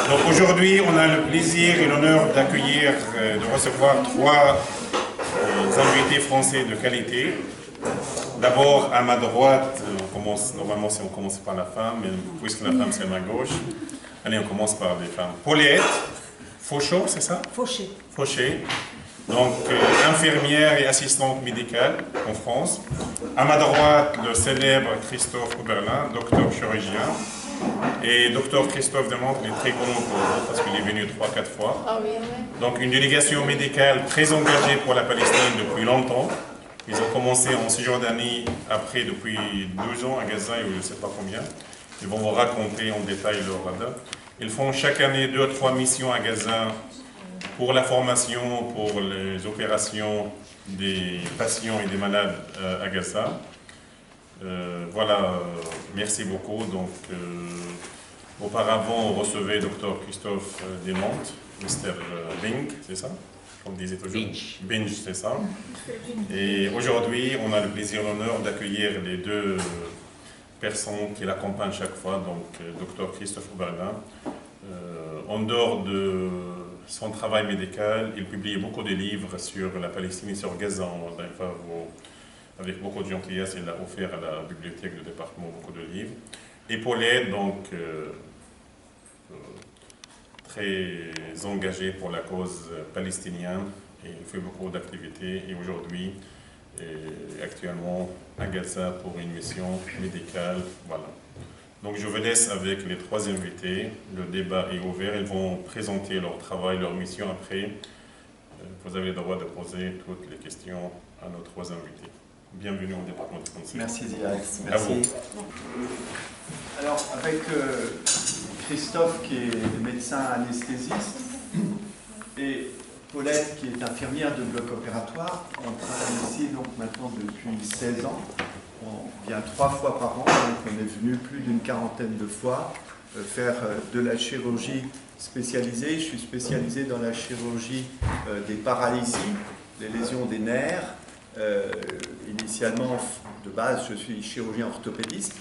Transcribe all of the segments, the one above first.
Donc aujourd'hui, on a le plaisir et l'honneur d'accueillir, de recevoir trois invités français de qualité. D'abord, à ma droite, normalement on commence par la femme, mais puisque la femme c'est à ma gauche, allez, on commence par les femmes. Paulette Fauchot, c'est ça? Fauché. Fauché. Donc, infirmière et assistante médicale en France. À ma droite, le célèbre Christophe Oberlin, docteur chirurgien. Et docteur Christophe Demontre, il est très connu pour vous parce qu'il est venu 3-4 fois. Ah oui, oui. Donc, une délégation médicale très engagée pour la Palestine depuis longtemps. Ils ont commencé en Cisjordanie, après depuis 12 ans à Gaza, et je ne sais pas combien. Ils vont vous raconter en détail leur radar. Ils font chaque année 2 à 3 missions à Gaza pour la formation, pour les opérations des patients et des malades à Gaza. Voilà, merci beaucoup. Donc, auparavant, on recevait Dr Christophe Demontre, Mr Bing, c'est ça? Comme disait toujours. Binge, c'est ça. Et aujourd'hui, on a le plaisir et l'honneur d'accueillir les deux personnes qui l'accompagnent chaque fois, donc Dr Christophe Oberlin. En dehors de son travail médical, il publie beaucoup de livres sur la Palestine et sur Gaza. Avec beaucoup de gentillesse, il a offert à la bibliothèque du département beaucoup de livres. Et Paulette, donc, très engagé pour la cause palestinienne, et il fait beaucoup d'activités. Et aujourd'hui, actuellement, à Gaza pour une mission médicale. Voilà. Donc je vous laisse avec les trois invités. Le débat est ouvert. Ils vont présenter leur travail, leur mission après. Vous avez le droit de poser toutes les questions à nos trois invités. Bienvenue au département de conseil. Merci Ziad. À Merci. vous. Alors avec Christophe qui est médecin anesthésiste et Paulette qui est infirmière de bloc opératoire, on travaille ici donc maintenant depuis 16 ans. On vient 3 fois par an, donc on est venu plus d'une quarantaine de fois faire de la chirurgie spécialisée. Je suis spécialisé dans la chirurgie des paralysies, des lésions des nerfs. Initialement, de base, je suis chirurgien orthopédiste,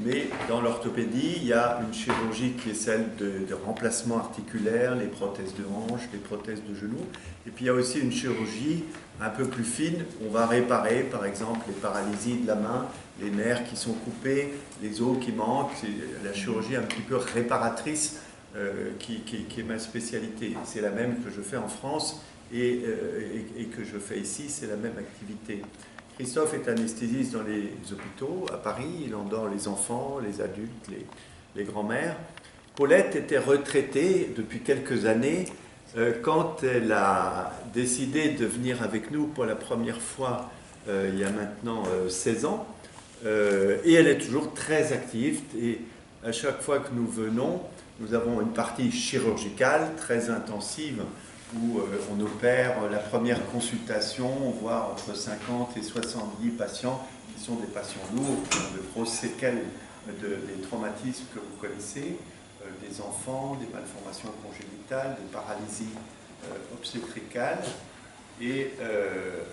mais dans l'orthopédie, il y a une chirurgie qui est celle de remplacement articulaire, les prothèses de hanche, les prothèses de genoux. Et puis il y a aussi une chirurgie un peu plus fine. On va réparer, par exemple, les paralysies de la main, les nerfs qui sont coupés, les os qui manquent. C'est la chirurgie un petit peu réparatrice qui est ma spécialité. C'est la même que je fais en France et que je fais ici, c'est la même activité. Christophe est anesthésiste dans les hôpitaux à Paris, il endort les enfants, les adultes, les grands-mères. Paulette était retraitée depuis quelques années quand elle a décidé de venir avec nous pour la première fois il y a maintenant 16 ans. Et elle est toujours très active et à chaque fois que nous venons, nous avons une partie chirurgicale très intensive où on opère la première consultation, on voit entre 50 et 70 patients qui sont des patients lourds, qui ont de grosses séquelles des traumatismes que vous connaissez, des enfants, des malformations congénitales, des paralysies obstétricales. Et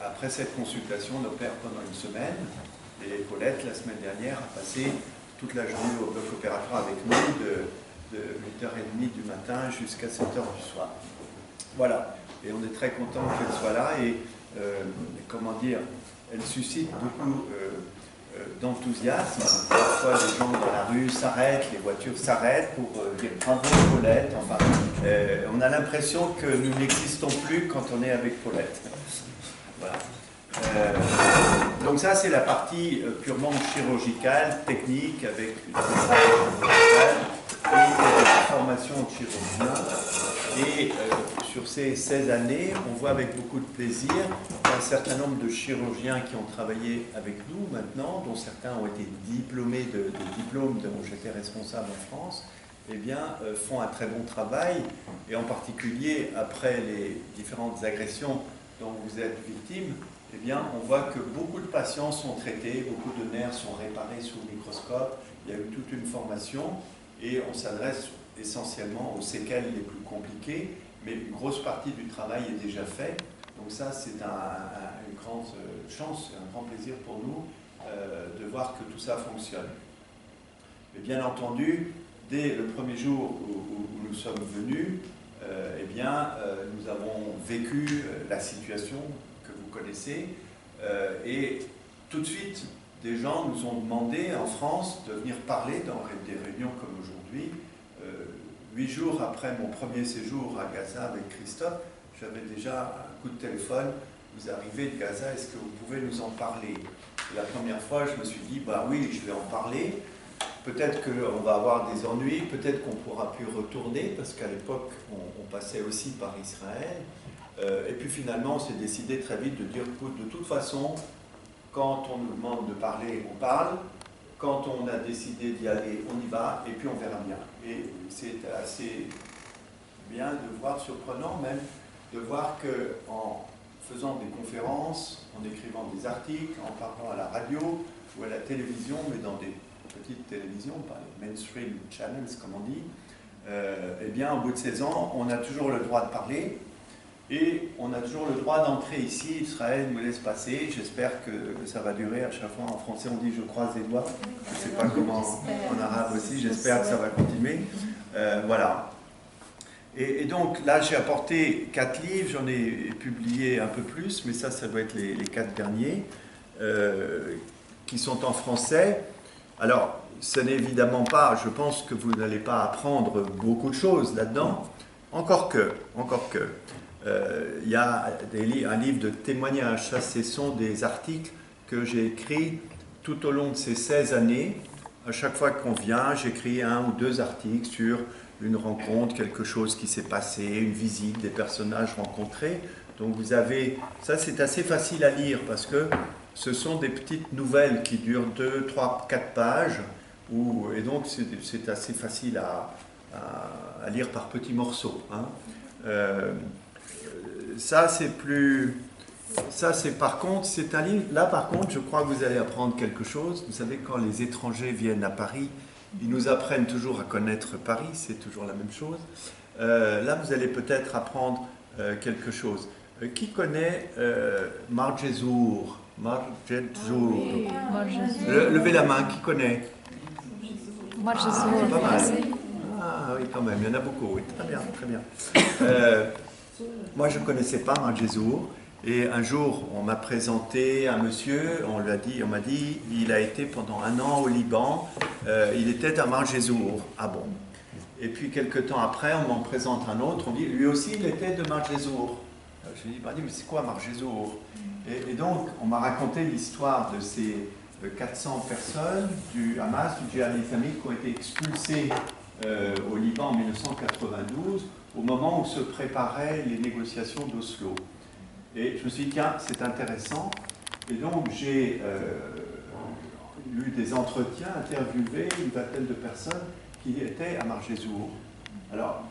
après cette consultation, on opère pendant une semaine. Et Paulette, la semaine dernière, a passé toute la journée au bloc opératoire avec nous de 8h30 du matin jusqu'à 7h du soir. Voilà, et on est très content qu'elle soit là et, comment dire, elle suscite beaucoup d'enthousiasme. Parfois, les gens dans la rue s'arrêtent, les voitures s'arrêtent pour dire bravo Paulette. Enfin, on a l'impression que nous n'existons plus quand on est avec Paulette. Voilà. Donc ça, c'est la partie purement chirurgicale, technique, avec une formation de chirurgien. Et sur ces 16 années, on voit avec beaucoup de plaisir un certain nombre de chirurgiens qui ont travaillé avec nous maintenant, dont certains ont été diplômés de diplômes dont j'étais responsable en France, eh bien, font un très bon travail. Et en particulier, après les différentes agressions dont vous êtes victime, eh bien, on voit que beaucoup de patients sont traités, beaucoup de nerfs sont réparés sous le microscope. Il y a eu toute une formation et on s'adresse essentiellement aux séquelles les plus compliquées, mais une grosse partie du travail est déjà fait. Donc ça, c'est une grande chance, un grand plaisir pour nous de voir que tout ça fonctionne. Mais bien entendu, dès le premier jour où nous sommes venus, eh bien, nous avons vécu la situation que vous connaissez et tout de suite, des gens nous ont demandé en France de venir parler dans des réunions comme aujourd'hui. 8 jours après mon premier séjour à Gaza avec Christophe, j'avais déjà un coup de téléphone. Vous arrivez de Gaza, est-ce que vous pouvez nous en parler? Et la première fois, je me suis dit, bah oui, je vais en parler. Peut-être qu'on va avoir des ennuis, peut-être qu'on pourra plus retourner, parce qu'à l'époque, on passait aussi par Israël. Et puis finalement, on s'est décidé très vite de dire, de toute façon, quand on nous demande de parler, on parle. Quand on a décidé d'y aller, on y va, et puis on verra bien. Et c'est assez bien de voir, surprenant même, de voir qu'en faisant des conférences, en écrivant des articles, en parlant à la radio ou à la télévision, mais dans des petites télévisions, pas les mainstream channels comme on dit, eh bien, au bout de 16 ans, on a toujours le droit de parler et on a toujours le droit d'entrer ici. Israël nous laisse passer. J'espère que ça va durer. À chaque fois, en français, on dit « je croise les doigts ». Je ne sais pas comment en arabe aussi. J'espère que ça va continuer. Voilà. Et donc, là, j'ai apporté 4 livres. J'en ai publié un peu plus, mais ça doit être les 4 derniers qui sont en français. Alors, ce n'est évidemment pas, je pense que vous n'allez pas apprendre beaucoup de choses là-dedans, encore que. Il y a un livre de témoignages, ça ce sont des articles que j'ai écrits tout au long de ces 16 années. À chaque fois qu'on vient, j'écris 1 ou 2 articles sur une rencontre, quelque chose qui s'est passé, une visite, des personnages rencontrés. Donc vous avez, ça c'est assez facile à lire parce que ce sont des petites nouvelles qui durent 2, 3, 4 pages, et donc c'est assez facile à lire par petits morceaux. Hein. Ça c'est par contre, c'est un livre, là par contre je crois que vous allez apprendre quelque chose. Vous savez, quand les étrangers viennent à Paris, ils nous apprennent toujours à connaître Paris, c'est toujours la même chose. Là vous allez peut-être apprendre quelque chose. Qui connaît Margezour? Levez la main, qui connaît? Margezour, pas mal. Ah oui, quand même, il y en a beaucoup, oui, très bien, très bien. Moi, je ne connaissais pas Margezour, et un jour, on m'a présenté un monsieur, on m'a dit, il a été pendant 1 an au Liban, il était à Margezour. Ah bon? Et puis, quelques temps après, on m'en présente un autre, on dit, lui aussi, il était de Margezour. Je lui ai dit, mais c'est quoi Margezour? Et donc, on m'a raconté l'histoire de ces 400 personnes du Hamas, du djihad islamique, qui ont été expulsées au Liban en 1992, au moment où se préparaient les négociations d'Oslo. Et je me suis dit, tiens, c'est intéressant. Et donc, j'ai eu des entretiens, interviewé une vingtaine de personnes qui étaient à Margezour. Alors,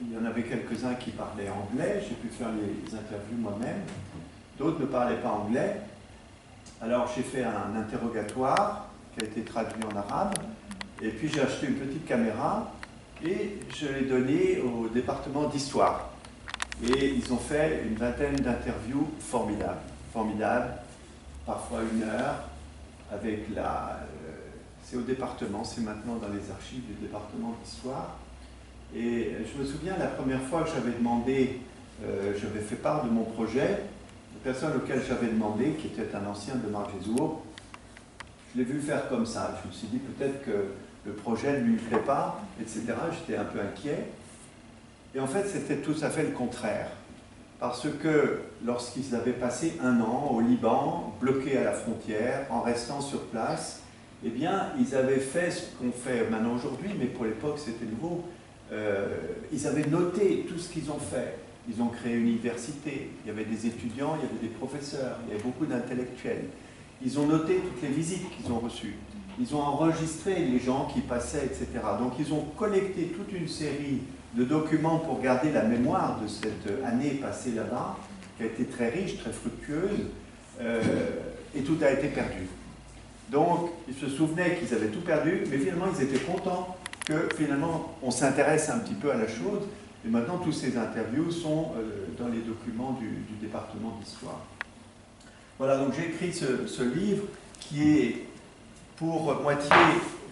il y en avait quelques-uns qui parlaient anglais, j'ai pu faire les interviews moi-même. D'autres ne parlaient pas anglais. Alors, j'ai fait un interrogatoire qui a été traduit en arabe. Et puis, j'ai acheté une petite caméra et je l'ai donnée au département d'histoire. Et ils ont fait une vingtaine d'interviews formidables. Formidables, parfois 1 heure, avec c'est au département, c'est maintenant dans les archives du département d'histoire. Et je me souviens, la première fois que j'avais demandé, j'avais fait part de mon projet, la personne auquel j'avais demandé, qui était un ancien de Margezour, je l'ai vu faire comme ça. Je me suis dit peut-être que le projet ne lui plaît pas, etc. J'étais un peu inquiet. Et en fait, c'était tout à fait le contraire. Parce que lorsqu'ils avaient passé 1 an au Liban, bloqués à la frontière, en restant sur place, eh bien, ils avaient fait ce qu'on fait maintenant aujourd'hui, mais pour l'époque, c'était nouveau. Ils avaient noté tout ce qu'ils ont fait. Ils ont créé une université, il y avait des étudiants, il y avait des professeurs, il y avait beaucoup d'intellectuels. Ils ont noté toutes les visites qu'ils ont reçues. Ils ont enregistré les gens qui passaient, etc. Donc ils ont collecté toute une série de documents pour garder la mémoire de cette année passée là-bas, qui a été très riche, très fructueuse, et tout a été perdu. Donc ils se souvenaient qu'ils avaient tout perdu, mais finalement ils étaient contents que finalement on s'intéresse un petit peu à la chose. Et maintenant, tous ces interviews sont dans les documents du département d'histoire. Voilà, donc j'ai écrit ce livre qui est pour moitié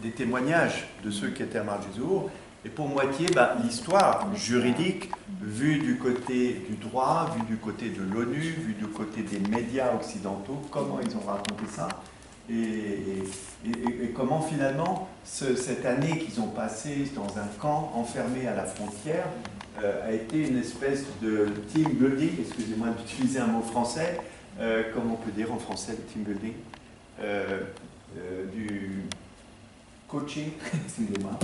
des témoignages de ceux qui étaient à Margezour, et pour moitié l'histoire juridique vue du côté du droit, vue du côté de l'ONU, vue du côté des médias occidentaux, comment ils ont raconté ça, et comment finalement cette année qu'ils ont passée dans un camp enfermé à la frontière a été une espèce de team building, excusez-moi d'utiliser un mot français, comment on peut dire en français le team building, du coaching, excusez-moi.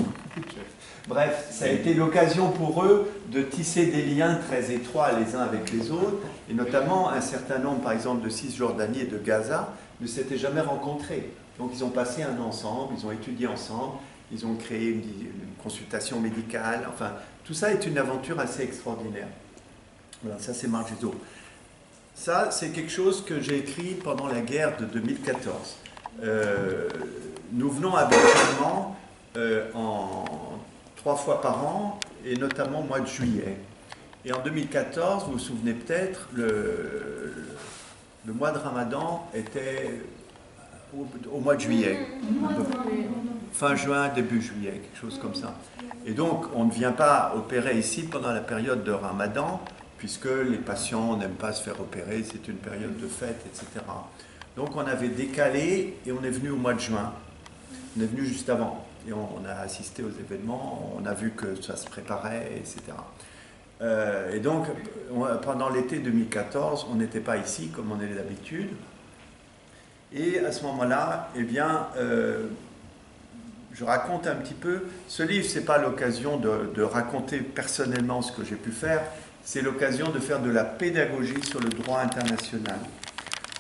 Bref, ça a été l'occasion pour eux de tisser des liens très étroits les uns avec les autres, et notamment un certain nombre, par exemple, de Cisjordanie et de Gaza, ne s'étaient jamais rencontrés. Donc ils ont passé un an ensemble, ils ont étudié ensemble, ils ont créé une consultation médicale, enfin, tout ça est une aventure assez extraordinaire. Voilà, ça c'est Margezour. Ça, c'est quelque chose que j'ai écrit pendant la guerre de 2014. Nous venons habituellement 3 fois par an, et notamment au mois de juillet. Et en 2014, vous vous souvenez peut-être, le mois de Ramadan était au mois de juillet. Fin juin, début juillet, quelque chose comme ça. Et donc, on ne vient pas opérer ici pendant la période de Ramadan, puisque les patients n'aiment pas se faire opérer, c'est une période de fête, etc. Donc, on avait décalé et on est venu au mois de juin. On est venu juste avant. Et on a assisté aux événements, on a vu que ça se préparait, etc. Et donc, pendant l'été 2014, on n'était pas ici, comme on est d'habitude. Et à ce moment-là, eh bien, je raconte un petit peu. Ce livre, ce n'est pas l'occasion de raconter personnellement ce que j'ai pu faire, c'est l'occasion de faire de la pédagogie sur le droit international.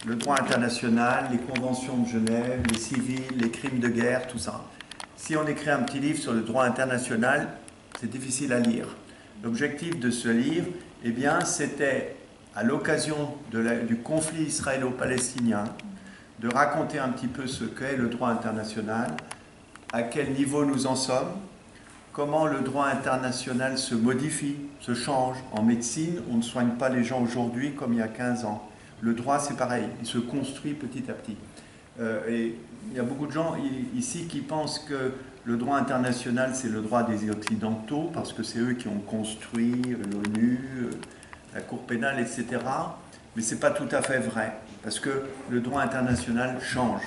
Le droit international, les conventions de Genève, les civils, les crimes de guerre, tout ça. Si on écrit un petit livre sur le droit international, c'est difficile à lire. L'objectif de ce livre, eh bien, c'était, à l'occasion du conflit israélo-palestinien, de raconter un petit peu ce qu'est le droit international, à quel niveau nous en sommes, comment le droit international se modifie, se change. En médecine, on ne soigne pas les gens aujourd'hui comme il y a 15 ans. Le droit, c'est pareil, il se construit petit à petit. Et il y a beaucoup de gens ici qui pensent que le droit international, c'est le droit des Occidentaux, parce que c'est eux qui ont construit l'ONU, la Cour pénale, etc. Mais ce n'est pas tout à fait vrai, parce que le droit international change.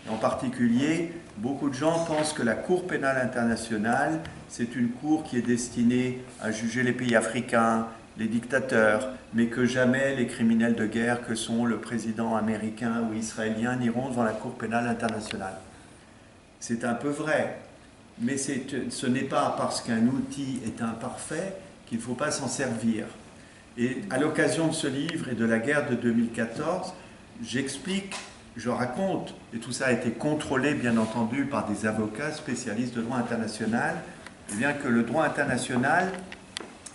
Et en particulier, beaucoup de gens pensent que la Cour pénale internationale, c'est une cour qui est destinée à juger les pays africains, les dictateurs, mais que jamais les criminels de guerre que sont le président américain ou israélien n'iront devant la Cour pénale internationale. C'est un peu vrai, mais ce n'est pas parce qu'un outil est imparfait qu'il ne faut pas s'en servir. Et à l'occasion de ce livre et de la guerre de 2014, j'explique, je raconte, et tout ça a été contrôlé bien entendu par des avocats spécialistes de droit international, eh bien que le droit international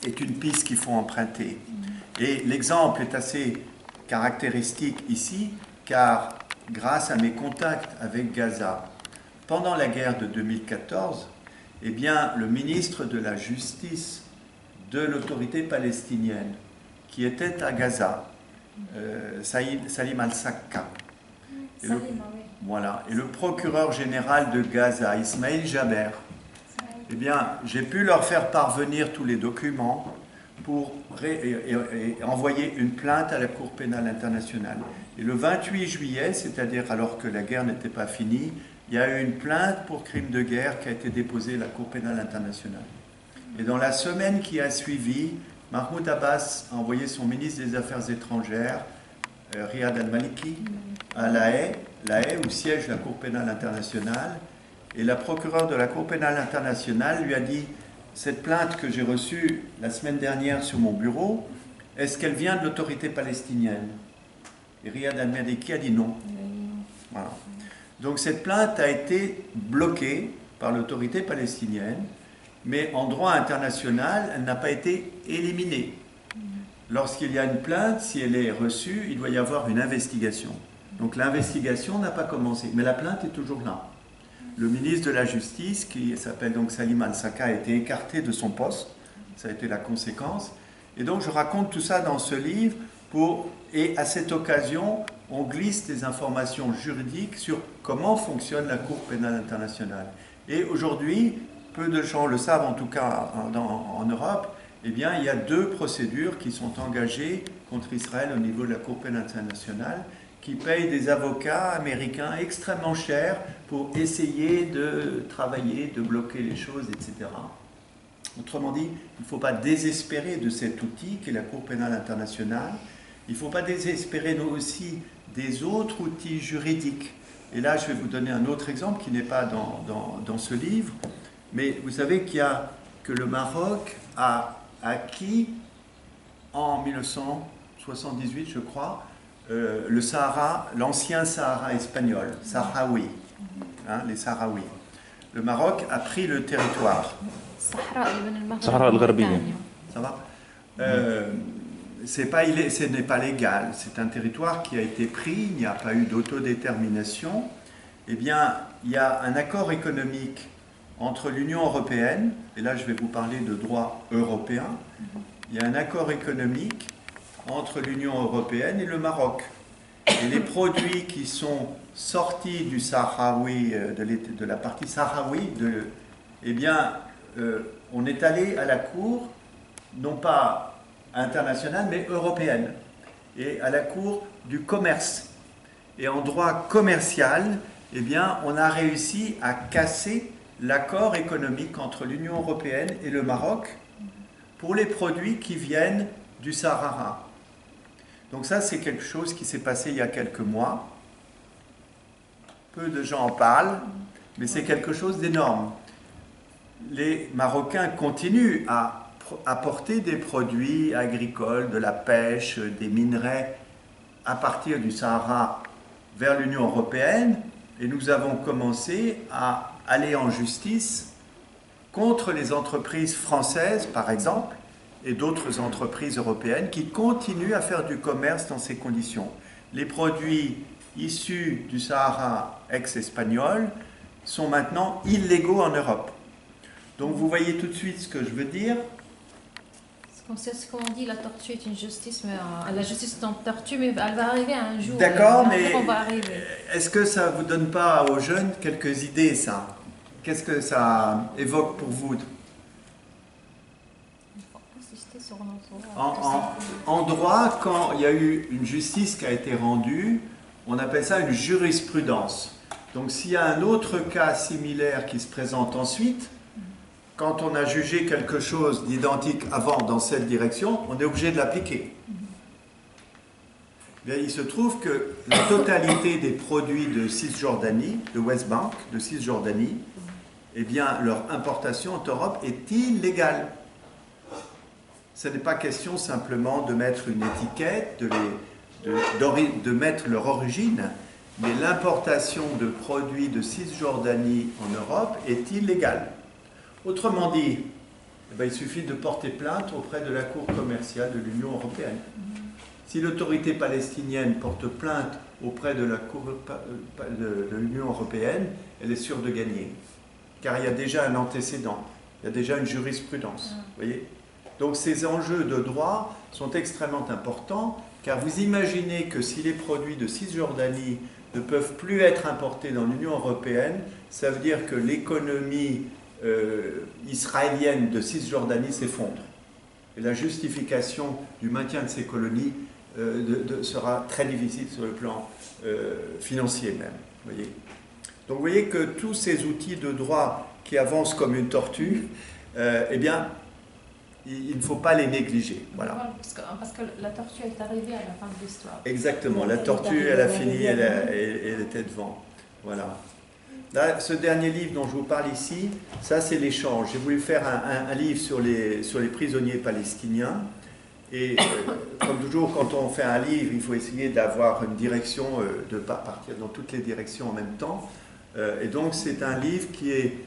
est une piste qu'il faut emprunter. Et l'exemple est assez caractéristique ici, car grâce à mes contacts avec Gaza, pendant la guerre de 2014, eh bien, le ministre de la Justice de l'autorité palestinienne, qui était à Gaza, Salim al-Sakka, voilà, et le procureur général de Gaza, Ismail Jaber, eh bien, j'ai pu leur faire parvenir tous les documents pour envoyer une plainte à la Cour pénale internationale. Et le 28 juillet, c'est-à-dire alors que la guerre n'était pas finie, il y a eu une plainte pour crime de guerre qui a été déposée à la Cour pénale internationale. Et dans la semaine qui a suivi, Mahmoud Abbas a envoyé son ministre des Affaires étrangères, Riyad al-Maliki, à La Haye, où siège la Cour pénale internationale. Et la procureure de la Cour pénale internationale lui a dit « Cette plainte que j'ai reçue la semaine dernière sur mon bureau, est-ce qu'elle vient de l'autorité palestinienne ?» Et Riyad al-Maliki a dit non. Voilà. Donc cette plainte a été bloquée par l'autorité palestinienne, mais en droit international, elle n'a pas été éliminée. Lorsqu'il y a une plainte, si elle est reçue, il doit y avoir une investigation. Donc l'investigation n'a pas commencé, mais la plainte est toujours là. Le ministre de la Justice, qui s'appelle donc Salim al-Sakka, a été écarté de son poste. Ça a été la conséquence. Et donc je raconte tout ça dans ce livre et à cette occasion, on glisse des informations juridiques sur comment fonctionne la Cour pénale internationale. Et aujourd'hui, peu de gens le savent, en tout cas en Europe, eh bien, il y a 2 procédures qui sont engagées contre Israël au niveau de la Cour pénale internationale, qui payent des avocats américains extrêmement chers pour essayer de travailler, de bloquer les choses, etc. Autrement dit, il ne faut pas désespérer de cet outil qui est la Cour pénale internationale. Il ne faut pas désespérer nous aussi des autres outils juridiques. Et là, je vais vous donner un autre exemple qui n'est pas dans ce livre. Mais vous savez que le Maroc a acquis en 1978, je crois, le Sahara, l'ancien Sahara espagnol, Sahraoui, hein, les Sahraouis. Le Maroc a pris le territoire. Sahara al-Gharbiyya. Ça va ce n'est pas légal, c'est un territoire qui a été pris, il n'y a pas eu d'autodétermination. Eh bien, il y a un accord économique entre l'Union européenne, et là je vais vous parler de droit européen, il y a un accord économique entre l'Union européenne et le Maroc. Et les produits qui sont sortis du Sahraoui, de la partie Sahraoui, eh bien, on est allé à la Cour, non pas internationale, mais européenne, et à la Cour du commerce. Et en droit commercial, eh bien, on a réussi à casser l'accord économique entre l'Union européenne et le Maroc pour les produits qui viennent du Sahara. Donc ça, c'est quelque chose qui s'est passé il y a quelques mois. Peu de gens en parlent, mais c'est quelque chose d'énorme. Les Marocains continuent à apporter des produits agricoles, de la pêche, des minerais à partir du Sahara vers l'Union européenne, et nous avons commencé à aller en justice contre les entreprises françaises, par exemple, et d'autres entreprises européennes qui continuent à faire du commerce dans ces conditions. Les produits issus du Sahara ex-espagnol sont maintenant illégaux en Europe. Donc vous voyez tout de suite ce que je veux dire. C'est ce qu'on dit, la tortue est une justice, mais la justice est une tortue, mais elle va arriver un jour. D'accord, mais on va arriver. Est-ce que ça ne vous donne pas aux jeunes quelques idées, ça? Qu'est-ce que ça évoque pour vous? En droit, quand il y a eu une justice qui a été rendue, on appelle ça une jurisprudence. Donc s'il y a un autre cas similaire qui se présente ensuite, quand on a jugé quelque chose d'identique avant dans cette direction, on est obligé de l'appliquer. Bien, il se trouve que la totalité des produits de Cisjordanie, de West Bank, de Cisjordanie, eh bien, leur importation en Europe est illégale. Ce n'est pas question simplement de mettre une étiquette, de mettre leur origine, mais l'importation de produits de Cisjordanie en Europe est illégale. Autrement dit, eh bien, il suffit de porter plainte auprès de la Cour commerciale de l'Union européenne. Si l'autorité palestinienne porte plainte auprès de la Cour de l'Union européenne, elle est sûre de gagner. Car il y a déjà un antécédent, il y a déjà une jurisprudence. Voyez ? Donc ces enjeux de droit sont extrêmement importants, car vous imaginez que si les produits de Cisjordanie ne peuvent plus être importés dans l'Union européenne, ça veut dire que l'économie israélienne de Cisjordanie s'effondre. Et la justification du maintien de ces colonies sera très difficile sur le plan financier même. Voyez. Donc vous voyez que tous ces outils de droit qui avancent comme une tortue, eh bien, il ne faut pas les négliger. Voilà. Parce que la tortue est arrivée à la fin de l'histoire. Exactement, la tortue, elle a fini, elle était devant. Voilà. Là, ce dernier livre dont je vous parle ici, ça c'est l'échange. J'ai voulu faire un livre sur les prisonniers palestiniens. Et comme toujours, quand on fait un livre, il faut essayer d'avoir une direction, de ne pas partir dans toutes les directions en même temps. Et donc c'est un livre qui est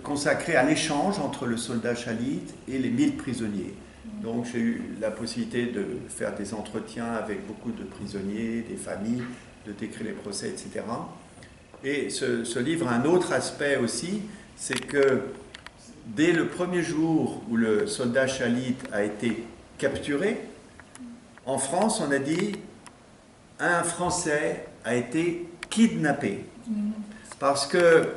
consacré à l'échange entre le soldat Shalit et les 1000 prisonniers. Donc j'ai eu la possibilité de faire des entretiens avec beaucoup de prisonniers, des familles, de décrire les procès, etc. Et ce livre a un autre aspect aussi, c'est que dès le premier jour où le soldat Shalit a été capturé, en France on a dit un Français a été kidnappé. Parce que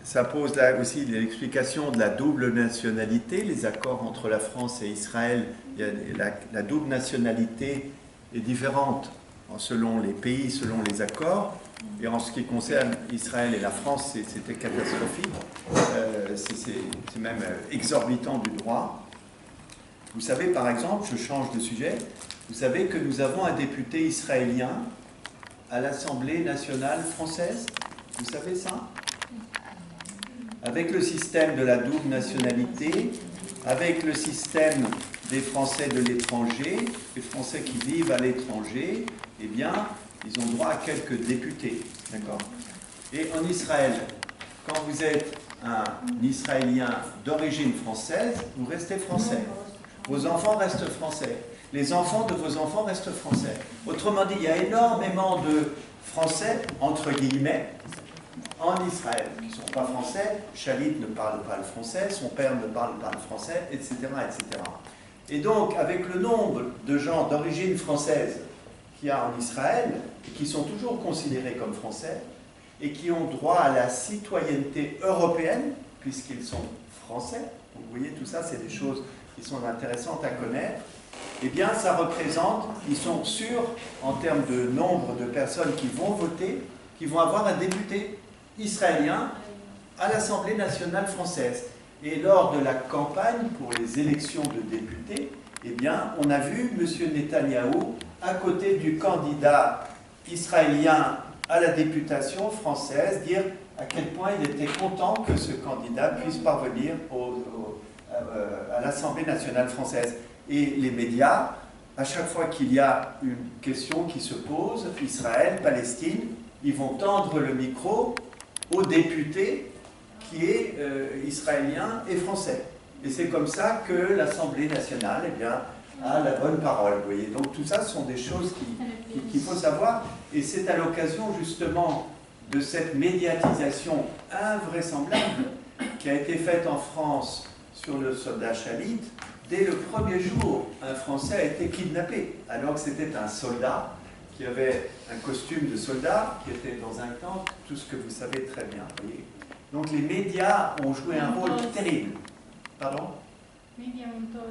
ça pose là aussi l'explication de la double nationalité, les accords entre la France et Israël. Il y a la double nationalité est différente selon les pays, selon les accords. Et en ce qui concerne Israël et la France, c'était catastrophique. C'est même exorbitant du droit. Vous savez, par exemple, je change de sujet, vous savez que nous avons un député israélien à l'Assemblée nationale française. Vous savez ça? Avec le système de la double nationalité, avec le système des Français de l'étranger, les Français qui vivent à l'étranger, eh bien, ils ont droit à quelques députés. D'accord? Et en Israël, quand vous êtes un Israélien d'origine française, vous restez français. Vos enfants restent français. Les enfants de vos enfants restent français. Autrement dit, il y a énormément de Français, entre guillemets, en Israël, qui ne sont pas français. Shalit ne parle pas le français, son père ne parle pas le français, etc., etc. Et donc, avec le nombre de gens d'origine française qu'il y a en Israël, et qui sont toujours considérés comme français, et qui ont droit à la citoyenneté européenne, puisqu'ils sont français, vous voyez, tout ça, c'est des choses qui sont intéressantes à connaître, eh bien, ça représente, ils sont sûrs, en termes de nombre de personnes qui vont voter, qui vont avoir un député israélien à l'Assemblée nationale française. Et lors de la campagne pour les élections de députés, eh bien, on a vu M. Netanyahou à côté du candidat israélien à la députation française dire à quel point il était content que ce candidat puisse parvenir à l'Assemblée nationale française. Et les médias, à chaque fois qu'il y a une question qui se pose, Israël, Palestine, ils vont tendre le micro au député qui est israélien et français. Et c'est comme ça que l'Assemblée nationale, eh bien, a la bonne parole. Vous voyez. Donc tout ça, ce sont des choses qu'il faut savoir. Et c'est à l'occasion justement de cette médiatisation invraisemblable qui a été faite en France sur le soldat Shalit. Dès le premier jour, un Français a été kidnappé, alors que c'était un soldat qui avait un costume de soldat, qui était dans un camp, tout ce que vous savez très bien. Vous voyez. Donc les médias ont joué un rôle terrible. Pardon? Médias menteurs.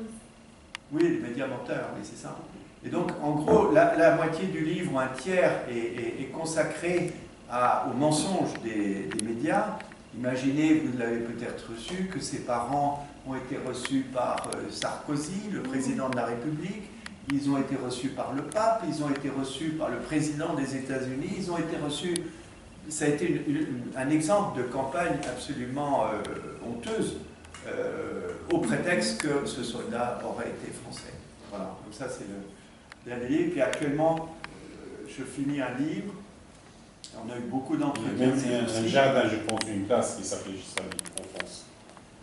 Oui, les médias menteurs, oui, c'est ça. Et donc, en gros, la moitié du livre, un tiers, est consacré au mensonge des médias. Imaginez, vous l'avez peut-être reçu, que ses parents ont été reçus par Sarkozy, le président de la République. Ils ont été reçus par le pape, ils ont été reçus par le président des États-Unis, ils ont été reçus... Ça a été un exemple de campagne absolument honteuse, au prétexte que ce soldat aurait été français. Voilà, donc ça c'est le dernier livre. Puis actuellement, je finis un livre. On a eu beaucoup d'entretiens. Un jardin, je pense, une place qui s'appelle juste en France.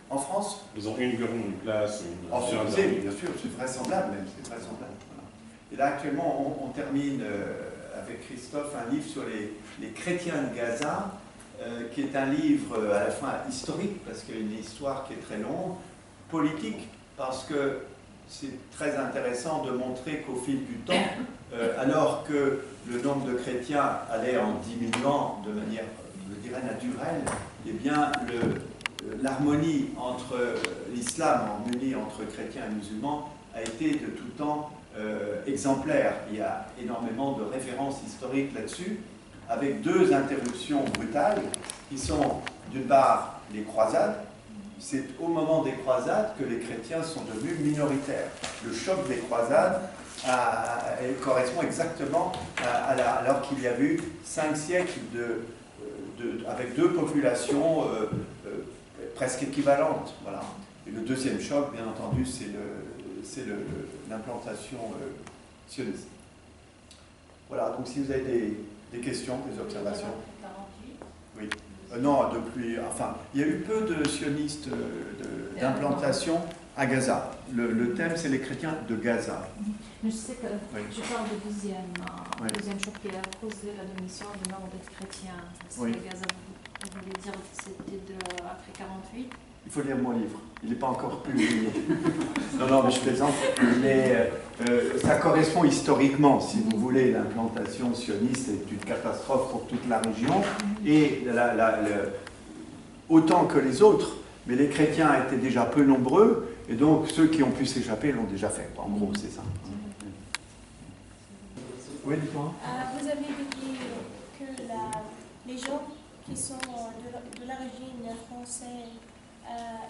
En France? Ils ont une place, bien sûr, c'est vraisemblable même, c'est vraisemblable. Voilà. Et là actuellement, on termine avec Christophe un livre sur les chrétiens de Gaza, qui est un livre à la fois historique, parce qu'il y a une histoire qui est très longue, politique, parce que c'est très intéressant de montrer qu'au fil du temps, alors que le nombre de chrétiens allait en diminuant de manière, je dirais, naturelle, eh bien, l'harmonie entre l'islam, l'harmonie entre chrétiens et musulmans, a été de tout temps exemplaire. Il y a énormément de références historiques là-dessus, avec deux interruptions brutales, qui sont d'une part les croisades. C'est au moment des croisades que les chrétiens sont devenus minoritaires. Le choc des croisades correspond exactement alors qu'il y a eu 5 siècles avec deux populations presque équivalentes. Voilà. Et le deuxième choc, bien entendu, c'est l'implantation sioniste. Voilà, donc si vous avez des questions, des observations. Oui. Non, enfin, il y a eu peu de sionistes d'implantation à Gaza. Le thème, c'est les chrétiens de Gaza. Je sais que je parle du deuxième choc qui a causé la diminution du nombre de chrétiens. C'est Gaza, vous voulez dire que c'était après 48? Il faut lire mon livre. Il n'est pas encore publié. Non, mais je plaisante. Mais ça correspond historiquement, si vous voulez. L'implantation sioniste est une catastrophe pour toute la région. Et autant que les autres, mais les chrétiens étaient déjà peu nombreux, et donc ceux qui ont pu s'échapper l'ont déjà fait. En gros, c'est ça. Oui, dis-moi. Vous avez dit que les gens qui sont de l'origine française,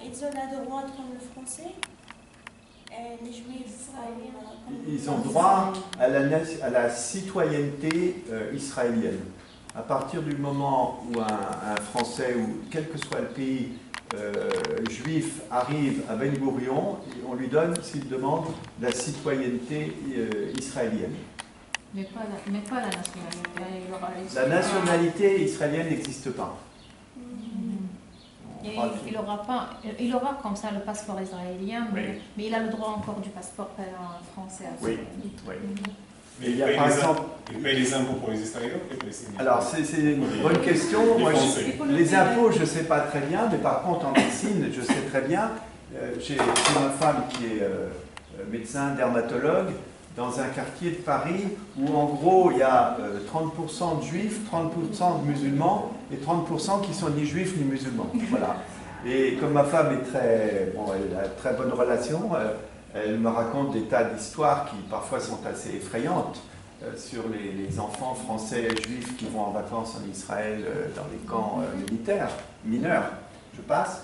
ils ont le droit comme le français, et les juifs ils ont droit à la citoyenneté israélienne. À partir du moment où un Français, ou quel que soit le pays juif, arrive à Ben Gourion, on lui donne, s'il demande, la citoyenneté israélienne. Mais pas la nationalité. La nationalité israélienne n'existe pas. Et il aura comme ça le passeport israélien, mais il a le droit encore du passeport français. Oui. Mais il paye les impôts pour les Israéliens ou les Palestiniens? Alors, c'est une bonne question. Moi, les impôts, je ne sais pas très bien, mais par contre, en médecine, je sais très bien. J'ai ma femme qui est médecin, dermatologue, dans un quartier de Paris où, en gros, il y a 30% de juifs, 30% de musulmans et 30% qui sont ni juifs ni musulmans. Voilà. Et comme ma femme est elle a une très bonne relation, elle me raconte des tas d'histoires qui parfois sont assez effrayantes sur les enfants français juifs qui vont en vacances en Israël dans les camps militaires, mineurs, je passe.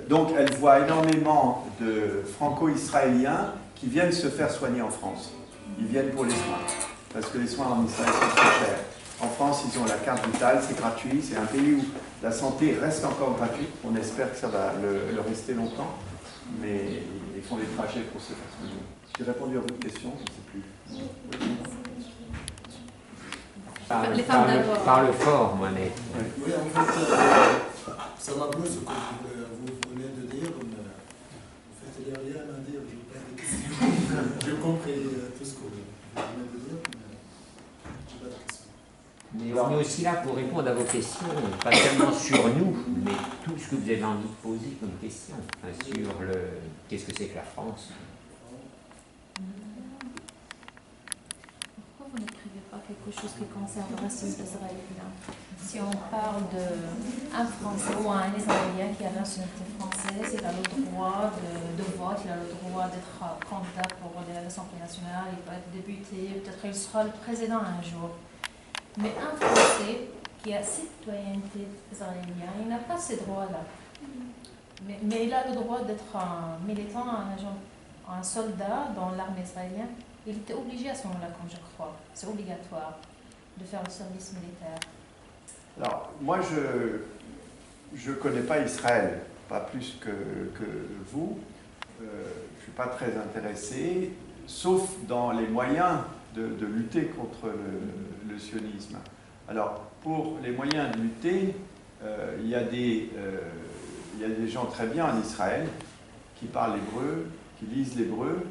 Donc elle voit énormément de franco-israéliens qui viennent se faire soigner en France. Ils viennent pour les soins, parce que les soins en Israël sont très chers. En France, ils ont la carte vitale, c'est gratuit, c'est un pays où la santé reste encore gratuite. On espère que ça va le rester longtemps, mais ils font des trajets pour se faire soigner. J'ai répondu à votre question, je ne sais plus. Parle fort, Mohamed. Oui, en fait, ça m'a plu ce que vous venez de dire. En fait, il n'y a rien à dire, je n'ai pas de questions. J'ai compris tout ce que vous venez de dire, mais je n'ai pas de questions. Mais on est aussi là pour répondre à vos questions, pas seulement sur nous, mais tout ce que vous avez envie de poser comme question, sur qu'est-ce que c'est que la France. Pourquoi vous n'écrivez pas quelque chose qui concerne le racisme israélien? Si on parle d'un Français ou un Israélien qui a la nationalité française, il a le droit de vote, il a le droit d'être candidat pour l'Assemblée nationale, il peut être député, peut-être il sera le président un jour. Mais un Français qui a citoyenneté israélienne, il n'a pas ces droits-là. Mais il a le droit d'être un militant, un agent, un soldat dans l'armée israélienne. Il était obligé à ce moment-là, comme je crois. C'est obligatoire de faire le service militaire. Alors, moi, je ne connais pas Israël, pas plus que vous. Je ne suis pas très intéressé, sauf dans les moyens de lutter contre le sionisme. Alors, pour les moyens de lutter, il y a des gens très bien en Israël qui parlent l'hébreu, qui lisent l'hébreu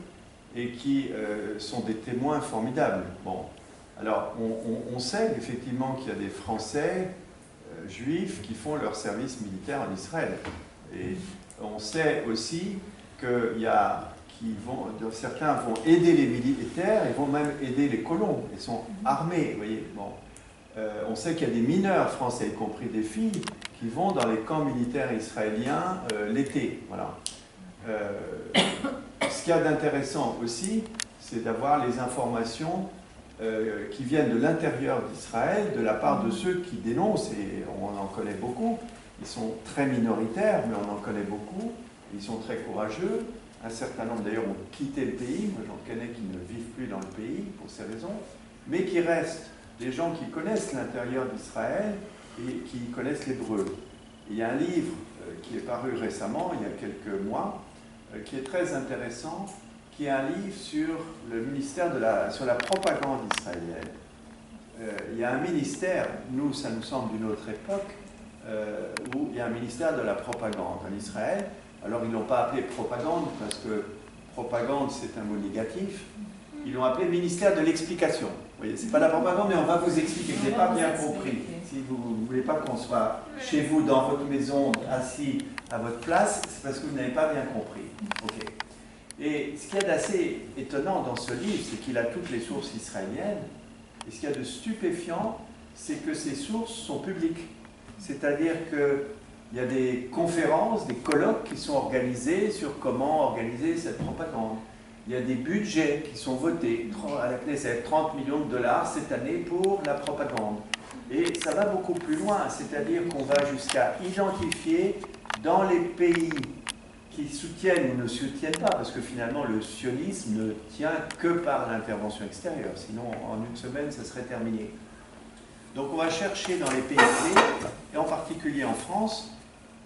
et qui sont des témoins formidables. Bon. Alors, on sait effectivement qu'il y a des Français juifs qui font leur service militaire en Israël. Et on sait aussi qu'il y a certains vont aider les militaires, ils vont même aider les colons, ils sont armés, vous voyez. Bon. On sait qu'il y a des mineurs français, y compris des filles, qui vont dans les camps militaires israéliens l'été. Voilà. Ce qu'il y a d'intéressant aussi, c'est d'avoir les informations qui viennent de l'intérieur d'Israël, de la part de ceux qui dénoncent, et on en connaît beaucoup. Ils sont très minoritaires, mais on en connaît beaucoup. Ils sont très courageux. Un certain nombre, d'ailleurs, ont quitté le pays. Moi, j'en connais qui ne vivent plus dans le pays pour ces raisons, mais qui restent des gens qui connaissent l'intérieur d'Israël et qui connaissent l'hébreu. Il y a un livre qui est paru récemment, il y a quelques mois, qui est très intéressant, qui est un livre sur le ministère sur la propagande israélienne. Il y a un ministère, nous, ça nous semble d'une autre époque, où il y a un ministère de la propagande en Israël. Alors, ils ne l'ont pas appelé propagande, parce que propagande, c'est un mot négatif. Ils l'ont appelé ministère de l'explication. Vous voyez, ce n'est pas la propagande, mais on va vous expliquer. Vous n'avez pas bien compris. Si vous ne voulez pas qu'on soit chez vous, dans votre maison, assis à votre place, c'est parce que vous n'avez pas bien compris. Okay. Et ce qu'il y a d'assez étonnant dans ce livre, c'est qu'il a toutes les sources israéliennes. Et ce qu'il y a de stupéfiant, c'est que ces sources sont publiques. C'est-à-dire que il y a des conférences, des colloques qui sont organisés sur comment organiser cette propagande. Il y a des budgets qui sont votés à la Knesset, 30 millions de dollars cette année pour la propagande. Et ça va beaucoup plus loin, c'est-à-dire qu'on va jusqu'à identifier dans les pays qui soutiennent ou ne soutiennent pas, parce que finalement le sionisme ne tient que par l'intervention extérieure, sinon en une semaine ça serait terminé. Donc on va chercher dans les pays clés, et en particulier en France,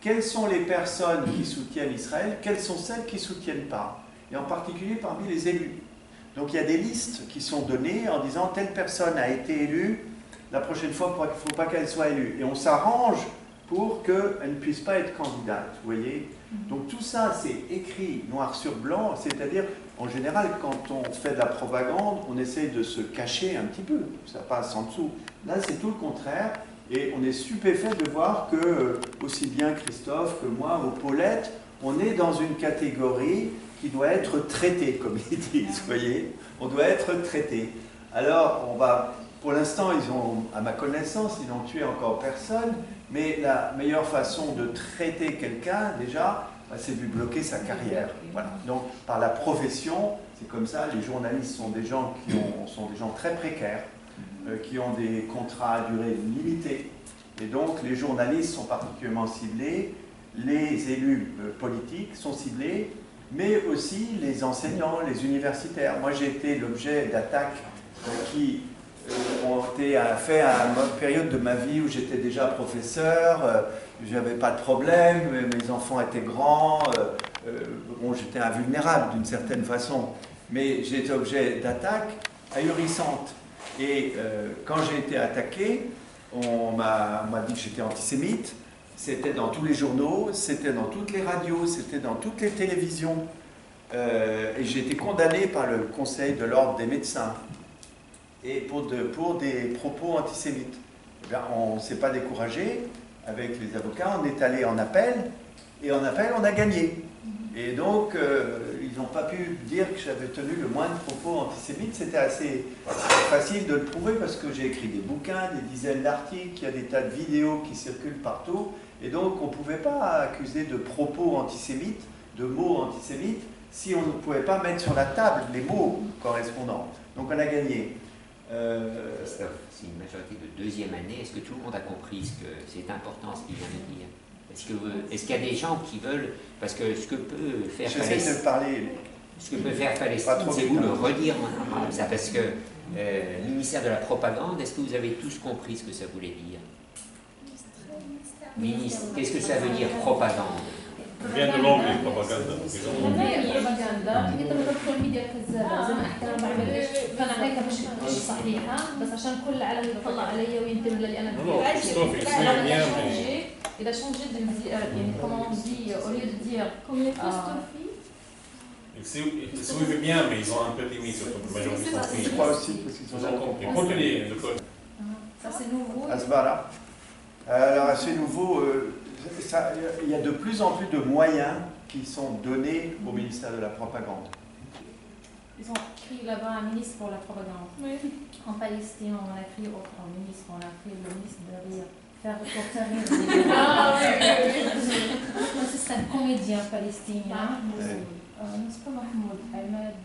quelles sont les personnes qui soutiennent Israël, quelles sont celles qui ne soutiennent pas, et en particulier parmi les élus. Donc il y a des listes qui sont données en disant telle personne a été élue, la prochaine fois il ne faut pas qu'elle soit élue. Et on s'arrange pour qu'elle ne puisse pas être candidate, vous voyez. Donc tout ça c'est écrit noir sur blanc, c'est-à-dire en général quand on fait de la propagande, on essaie de se cacher un petit peu, ça passe en dessous. Là c'est tout le contraire. Et on est stupéfait de voir que, aussi bien Christophe que moi, ou Paulette, on est dans une catégorie qui doit être traitée, comme ils disent, vous voyez. On doit être traité. Alors, on va, pour l'instant, à ma connaissance, ils n'ont tué encore personne, mais la meilleure façon de traiter quelqu'un, déjà, c'est de lui bloquer sa carrière. Voilà. Donc, par la profession, c'est comme ça, les journalistes sont des gens sont des gens très précaires, qui ont des contrats à durée limitée. Et donc, les journalistes sont particulièrement ciblés, les élus politiques sont ciblés, mais aussi les enseignants, les universitaires. Moi, j'ai été l'objet d'attaques qui ont été faites à une période de ma vie où j'étais déjà professeur, je n'avais pas de problème, mes enfants étaient grands, bon, j'étais invulnérable d'une certaine façon, mais j'ai été objet d'attaques ahurissantes. Et quand j'ai été attaqué, on m'a dit que j'étais antisémite, c'était dans tous les journaux, c'était dans toutes les radios, c'était dans toutes les télévisions. Et j'ai été condamné par le Conseil de l'ordre des médecins et pour des propos antisémites. Eh bien, on ne s'est pas découragé avec les avocats, on est allé en appel, et en appel on a gagné. Et donc, ils n'ont pas pu dire que j'avais tenu le moindre propos antisémite. C'était assez facile de le prouver parce que j'ai écrit des bouquins, des dizaines d'articles, il y a des tas de vidéos qui circulent partout. Et donc, on ne pouvait pas accuser de propos antisémites, de mots antisémites, si on ne pouvait pas mettre sur la table les mots correspondants. Donc, on a gagné. Christophe, c'est une majorité de deuxième année. Est-ce que tout le monde a compris c'est important ce qu'il vient de dire? Est-ce qu'il y a des gens qui veulent, parce que ce que peut faire Palestine, c'est vous le redire maintenant, ça, parce que le ministère de la propagande, est-ce que vous avez tous compris ce que ça voulait dire? Ministre, qu'est-ce que ça veut dire propagande? vient de l'anglais, propaganda. البروباغندا كي تدخل الميديا كذابه زي ما حكى ما عملتش فانا هيك مش صحيحه بس عشان كل العالم يطلع علي وينتبه لي انا il a changé de comment on dit au lieu de dire ils suivent bien mais ils ont un peu limite sur la majorité. Je crois aussi parce qu'ils ont compris. Continuez. Ça c'est nouveau. Asbara. Alors c'est nouveau. Il y a de plus en plus de moyens qui sont donnés au ministère de la propagande. Ils ont créé là-bas un ministre pour la propagande. Oui. En Palestine, on a créé autre ministre, on a créé le ministre de rire. Faire reporter rire. Ah oui. C'est un comédien palestinien. C'est pas Mahmoud, Ahmed.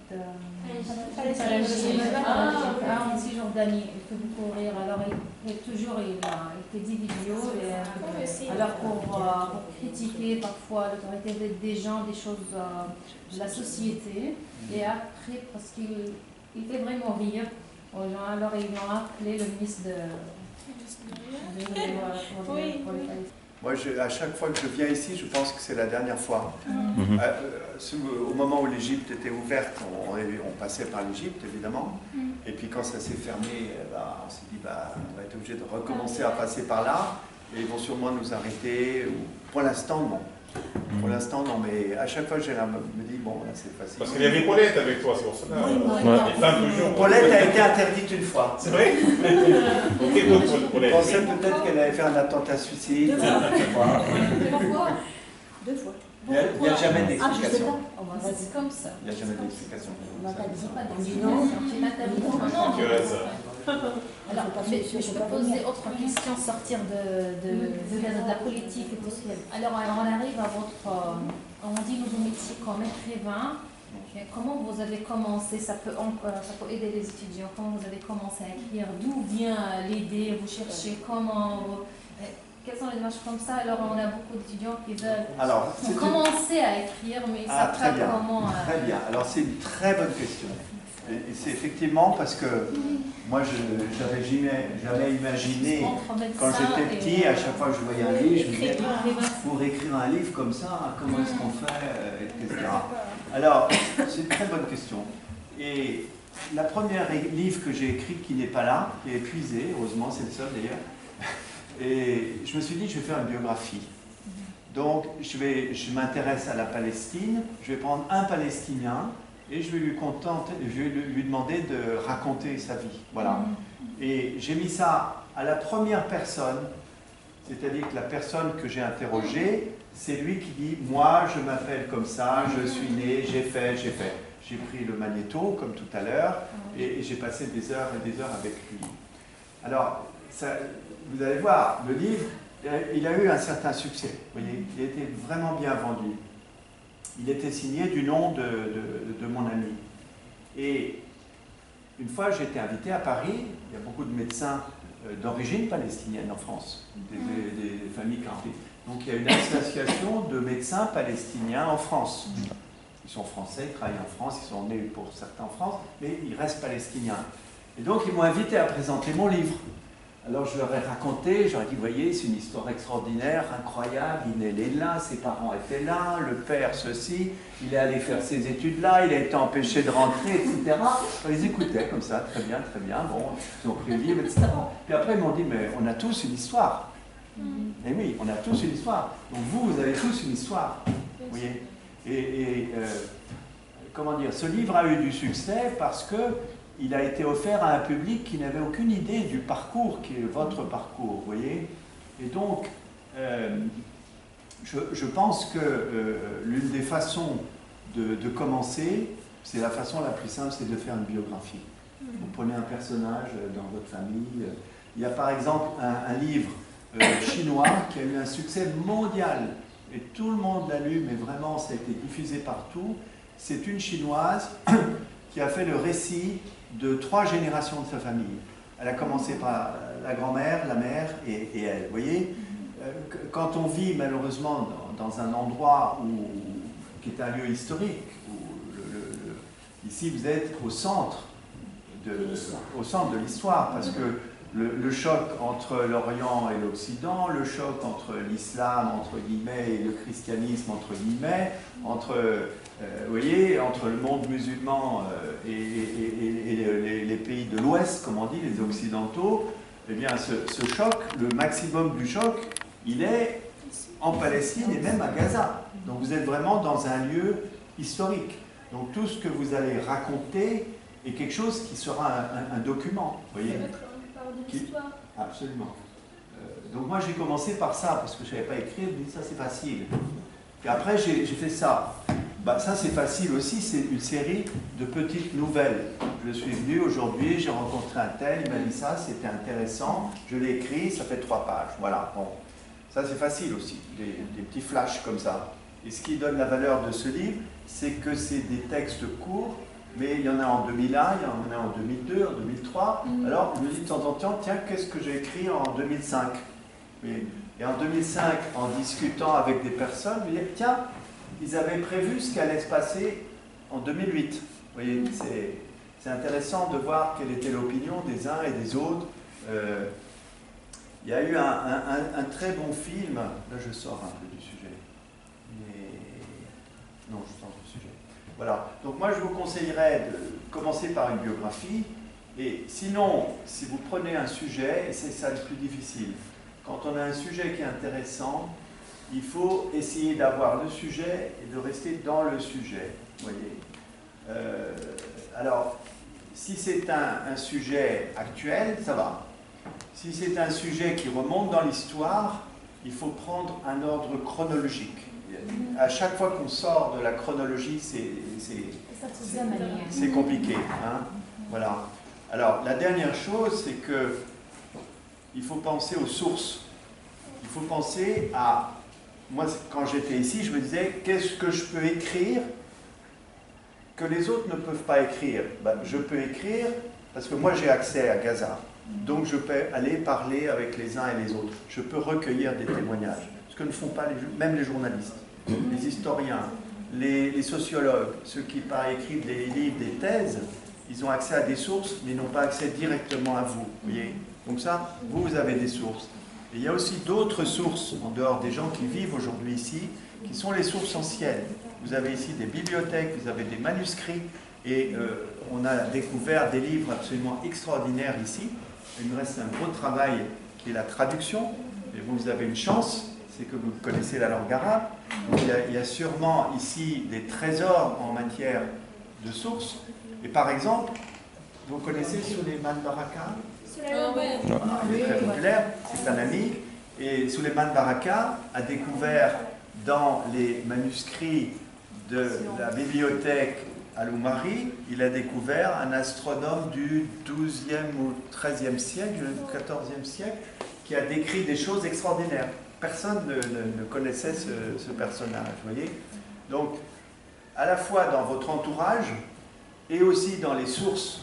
En Cisjordanie, il fait beaucoup rire. Alors, il fait des vidéos. Alors, pour critiquer parfois l'autorité des gens, des choses de la société. Et après, parce qu'il fait vraiment rire aux gens, alors ils l'ont appelé le ministre de. Moi, à chaque fois que je viens ici, je pense que c'est la dernière fois. Au moment où l'Égypte était ouverte, on passait par l'Égypte, évidemment. Et puis quand ça s'est fermé, on s'est dit, on va être obligé de recommencer à passer par là. Et ils vont sûrement nous arrêter. Pour l'instant, non. Pour l'instant, non, mais à chaque fois, je me dis, bon, là, c'est facile. Parce qu'il y avait Paulette avec toi, c'est pour cela. Paulette a été interdite une fois. C'est vrai? Je pensais peut-être qu'elle avait fait un attentat suicide. Pourquoi? 2 fois. Il n'y a jamais d'explication. C'est comme ça. Il n'y a jamais d'explication. On n'a pas dit non. C'est interdit. Alors, mais je peux poser autre question, sortir de la politique et tout ce qui est. Alors, on arrive à votre, on dit nouveau métier comme écrivain. Comment vous avez commencé? Ça peut aider les étudiants. Comment vous avez commencé à écrire? D'où vient l'idée? Vous cherchez comment? Quelles sont les démarches comme ça? Alors, on a beaucoup d'étudiants qui veulent commencer à écrire, mais ils ne savent pas comment. Très bien. Alors, c'est une très bonne question. Et c'est effectivement parce que moi, je n'avais jamais imaginé, quand j'étais petit, à chaque fois que je voyais un livre, je me disais, pour écrire un livre comme ça, comment est-ce qu'on fait, etc. Alors, c'est une très bonne question. Et la première livre que j'ai écrit qui n'est pas là, qui est épuisé, heureusement, c'est le seul d'ailleurs, et je me suis dit, je vais faire une biographie. Donc, je m'intéresse à la Palestine, je vais prendre un Palestinien, et je vais lui demander de raconter sa vie. Voilà. Et j'ai mis ça à la première personne, c'est-à-dire que la personne que j'ai interrogée, c'est lui qui dit « Moi, je m'appelle comme ça, je suis né, j'ai fait. » J'ai pris le magnéto, comme tout à l'heure, et j'ai passé des heures et des heures avec lui. Alors, vous allez voir, le livre, il a eu un certain succès. Vous voyez, il a été vraiment bien vendu. Il était signé du nom de mon ami. Et une fois, j'ai été invité à Paris. Il y a beaucoup de médecins d'origine palestinienne en France, des familles catholiques. Donc il y a une association de médecins palestiniens en France. Ils sont français, ils travaillent en France, ils sont nés pour certains en France, mais ils restent palestiniens. Et donc ils m'ont invité à présenter mon livre. Alors je leur ai raconté, j'aurais dit, vous voyez, c'est une histoire extraordinaire, incroyable, il est né là, ses parents étaient là, le père ceci, il est allé faire ses études là, il a été empêché de rentrer, etc. On les écoutait comme ça, très bien, bon, ils ont pris le livre, etc. Puis après ils m'ont dit, mais on a tous une histoire. Et oui, on a tous une histoire. Donc vous avez tous une histoire. Vous voyez. Comment dire, ce livre a eu du succès parce que il a été offert à un public qui n'avait aucune idée du parcours qui est votre parcours, vous voyez. Et donc, je pense que l'une des façons de commencer, c'est la façon la plus simple, c'est de faire une biographie. Vous prenez un personnage dans votre famille. Il y a par exemple un livre chinois qui a eu un succès mondial. Et tout le monde l'a lu, mais vraiment, ça a été diffusé partout. C'est une Chinoise qui a fait le récit de 3 générations de sa famille. Elle a commencé par la grand-mère, la mère et elle. Vous voyez, quand on vit malheureusement dans un endroit qui est un lieu historique, où ici vous êtes au centre de l'histoire, parce que le choc entre l'Orient et l'Occident, le choc entre l'islam, entre guillemets, et le christianisme, entre guillemets, entre le monde musulman et les pays de l'Ouest, comme on dit, les Occidentaux, eh bien, ce choc, le maximum du choc, il est en Palestine et même à Gaza. Donc vous êtes vraiment dans un lieu historique. Donc tout ce que vous allez raconter est quelque chose qui sera un document, vous voyez. Absolument. Donc moi j'ai commencé par ça, parce que je ne savais pas écrire, je me dis ça c'est facile. Et après j'ai fait ça. Bah, ça c'est facile aussi, c'est une série de petites nouvelles. Je suis venu aujourd'hui, j'ai rencontré un tel, il m'a dit ça, c'était intéressant, je l'ai écrit, ça fait 3 pages. Voilà, bon. Ça c'est facile aussi, des petits flashs comme ça. Et ce qui donne la valeur de ce livre, c'est que c'est des textes courts, mais il y en a en 2001, il y en a en 2002, en 2003. Alors, je me dis de temps en temps, tiens, qu'est-ce que j'ai écrit en 2005 ? Et en 2005, en discutant avec des personnes, je me dis, tiens, ils avaient prévu ce qui allait se passer en 2008. Vous voyez, c'est intéressant de voir quelle était l'opinion des uns et des autres. Il y a eu un très bon film, là je sors un peu du sujet, mais non, je sors du sujet. Voilà, donc moi je vous conseillerais de commencer par une biographie, et sinon, si vous prenez un sujet, et c'est ça le plus difficile, quand on a un sujet qui est intéressant, il faut essayer d'avoir le sujet et de rester dans le sujet, vous voyez. Alors, si c'est un sujet actuel, ça va. Si c'est un sujet qui remonte dans l'histoire, il faut prendre un ordre chronologique. À chaque fois qu'on sort de la chronologie, c'est compliqué. Hein, voilà. Alors, la dernière chose, c'est que il faut penser aux sources. Il faut penser à... Moi, quand j'étais ici, je me disais, qu'est-ce que je peux écrire que les autres ne peuvent pas écrire? Ben, je peux écrire parce que moi, j'ai accès à Gaza. Donc, je peux aller parler avec les uns et les autres. Je peux recueillir des témoignages. Ce que ne font pas même les journalistes, les historiens, les sociologues, ceux qui écrivent des livres, des thèses, ils ont accès à des sources, mais ils n'ont pas accès directement à vous. Voyez? Donc ça, vous avez des sources. Et il y a aussi d'autres sources, en dehors des gens qui vivent aujourd'hui ici, qui sont les sources anciennes. Vous avez ici des bibliothèques, vous avez des manuscrits, et on a découvert des livres absolument extraordinaires ici. Il me reste un gros travail qui est la traduction, et vous avez une chance, c'est que vous connaissez la langue arabe. Donc il y a sûrement ici des trésors en matière de sources. Et par exemple, vous connaissez Souleymane Baraka? Il est très populaire, c'est un ami. Et Souleymane Baraka a découvert dans les manuscrits de la bibliothèque Al-Oumari, il a découvert un astronome du XIIe ou XIIIe siècle, du XIVe siècle, qui a décrit des choses extraordinaires. Personne ne connaissait ce personnage, vous voyez. Donc, à la fois dans votre entourage et aussi dans les sources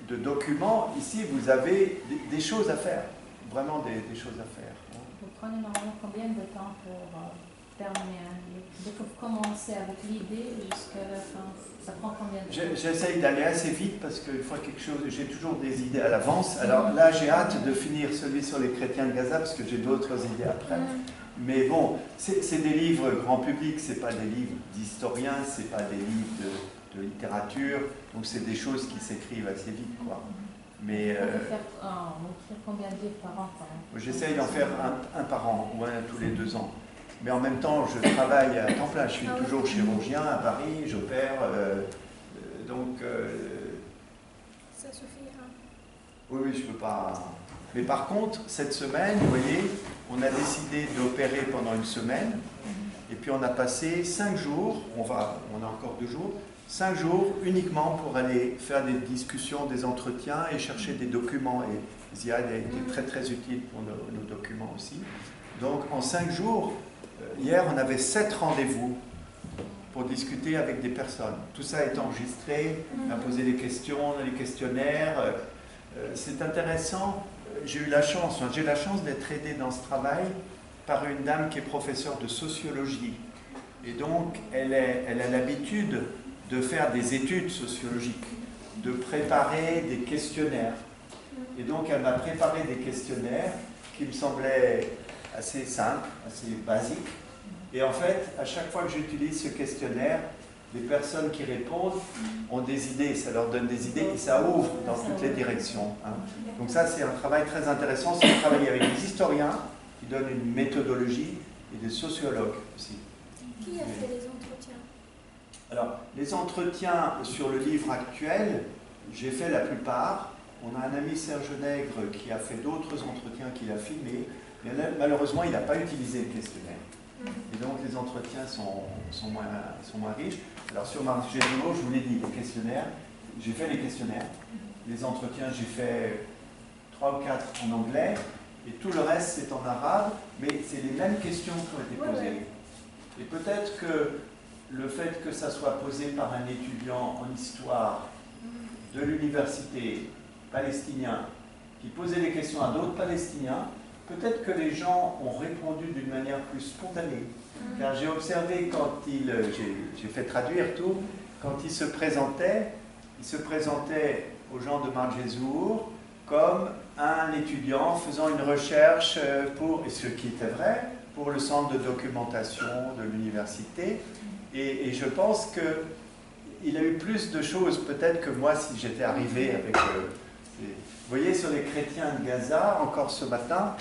de documents, ici, vous avez des choses à faire, vraiment des choses à faire. Vous prenez normalement combien de temps pour terminer un livre? Dès que vous commencez avec l'idée jusqu'à la fin, ça prend combien de temps? J'essaye d'aller assez vite parce qu'il faut quelque chose, j'ai toujours des idées à l'avance. Alors là, j'ai hâte de finir celui sur les chrétiens de Gaza parce que j'ai d'autres idées après. Mais bon, c'est des livres grand public, c'est pas des livres d'historiens, c'est pas des livres de littérature, donc c'est des choses qui s'écrivent assez vite, quoi. Mais vous écrivez combien de livres par an? J'essaye d'en faire un par an ou un tous les 2 ans. Mais en même temps, je travaille à temps plein. Je suis toujours chirurgien à Paris, j'opère. Donc. Ça suffira. Oui, je ne peux pas. Mais par contre, cette semaine, vous voyez, on a décidé d'opérer pendant une semaine. Et puis on a passé 5 jours, on a encore 2 jours, 5 jours uniquement pour aller faire des discussions, des entretiens et chercher des documents. Et Ziad a été très très utile pour nos documents aussi. Donc en 5 jours, hier on avait 7 rendez-vous pour discuter avec des personnes. Tout ça est enregistré, on a posé des questions, les questionnaires. C'est intéressant. J'ai la chance d'être aidé dans ce travail par une dame qui est professeure de sociologie. Et donc, elle a l'habitude de faire des études sociologiques, de préparer des questionnaires. Et donc, elle m'a préparé des questionnaires qui me semblaient assez simples, assez basiques. Et en fait, à chaque fois que j'utilise ce questionnaire, les personnes qui répondent ont des idées, ça leur donne des idées et ça ouvre dans toutes les directions. Hein. Donc ça, c'est un travail très intéressant. C'est de travailler avec des historiens qui donnent une méthodologie et des sociologues aussi. Qui a fait les entretiens? Alors, les entretiens sur le livre actuel, j'ai fait la plupart. On a un ami, Serge Nègre, qui a fait d'autres entretiens qu'il a filmés, mais malheureusement, il n'a pas utilisé le questionnaire. Et donc, les entretiens sont moins riches. Alors, sur Marché de l'eau, je vous l'ai dit, les questionnaires, j'ai fait les questionnaires. Les entretiens, j'ai fait 3 ou 4 en anglais, et tout le reste, c'est en arabe, mais c'est les mêmes questions qui ont été posées. Et peut-être que le fait que ça soit posé par un étudiant en histoire de l'université palestinien qui posait des questions à d'autres Palestiniens, peut-être que les gens ont répondu d'une manière plus spontanée. Car j'ai observé quand j'ai fait traduire tout, quand il se présentait aux gens de Marjezour comme un étudiant faisant une recherche et ce qui était vrai, pour le centre de documentation de l'université. Et je pense qu'il a eu plus de choses peut-être que moi si j'étais arrivé avec... vous voyez, sur les chrétiens de Gaza, encore ce matin,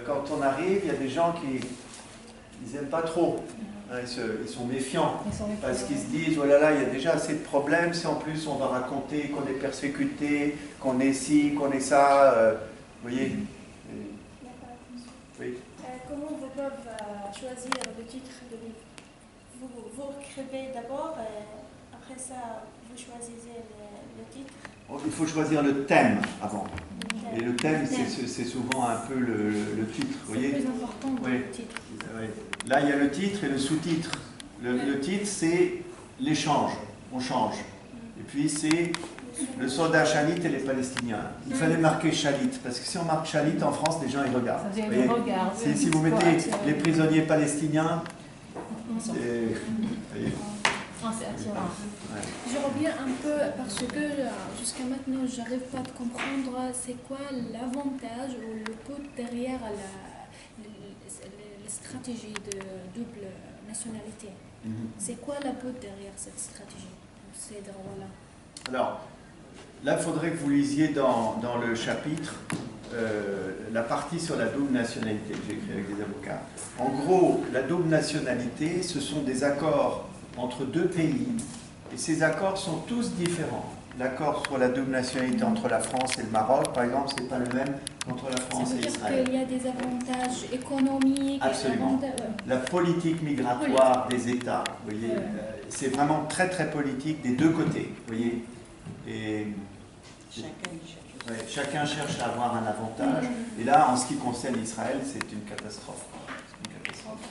quand on arrive, il y a des gens qui n'aiment pas trop. Hein, ils sont méfiants. Parce qu'ils se disent, oh là là, il y a déjà assez de problèmes, si en plus on va raconter qu'on est persécuté, qu'on est ci, qu'on est ça. Vous voyez? Oui. Comment vous peuvent choisir le titre de livre? Vous écrivez d'abord et après après ça, vous choisissez le titre. Il faut choisir le thème avant. Le Et le thème, c'est souvent un peu le titre, vous voyez. C'est plus important que Oui. le titre. Oui. Là, il y a le titre et le sous-titre. Le titre, c'est l'échange. On change. Et puis, c'est le soldat Chalit et les Palestiniens. Il fallait marquer Chalit, parce que si on marque Chalit en France, les gens ils regardent. Ça vient Vous voyez. du regard. Si vous mettez les prisonniers palestiniens, c'est... voyez. Ah, c'est attirant. Ouais. Je reviens un peu parce que jusqu'à maintenant, je n'arrive pas à comprendre c'est quoi l'avantage ou le but derrière la stratégie de double nationalité. C'est quoi le but derrière cette stratégie, ces droits-là? Alors, là, il faudrait que vous lisiez dans le chapitre la partie sur la double nationalité que j'ai écrit avec des avocats. En gros, la double nationalité, ce sont des accords entre deux pays, et ces accords sont tous différents. L'accord sur la double nationalité entre la France et le Maroc, par exemple, c'est pas le même qu'entre la France Ça et veut dire Israël. qu'il y a des avantages économiques. Absolument. La politique migratoire des États, vous voyez, c'est vraiment très très politique des deux côtés, vous voyez. Et chacun cherche à avoir un avantage. Et là, en ce qui concerne Israël, c'est une catastrophe. C'est une catastrophe.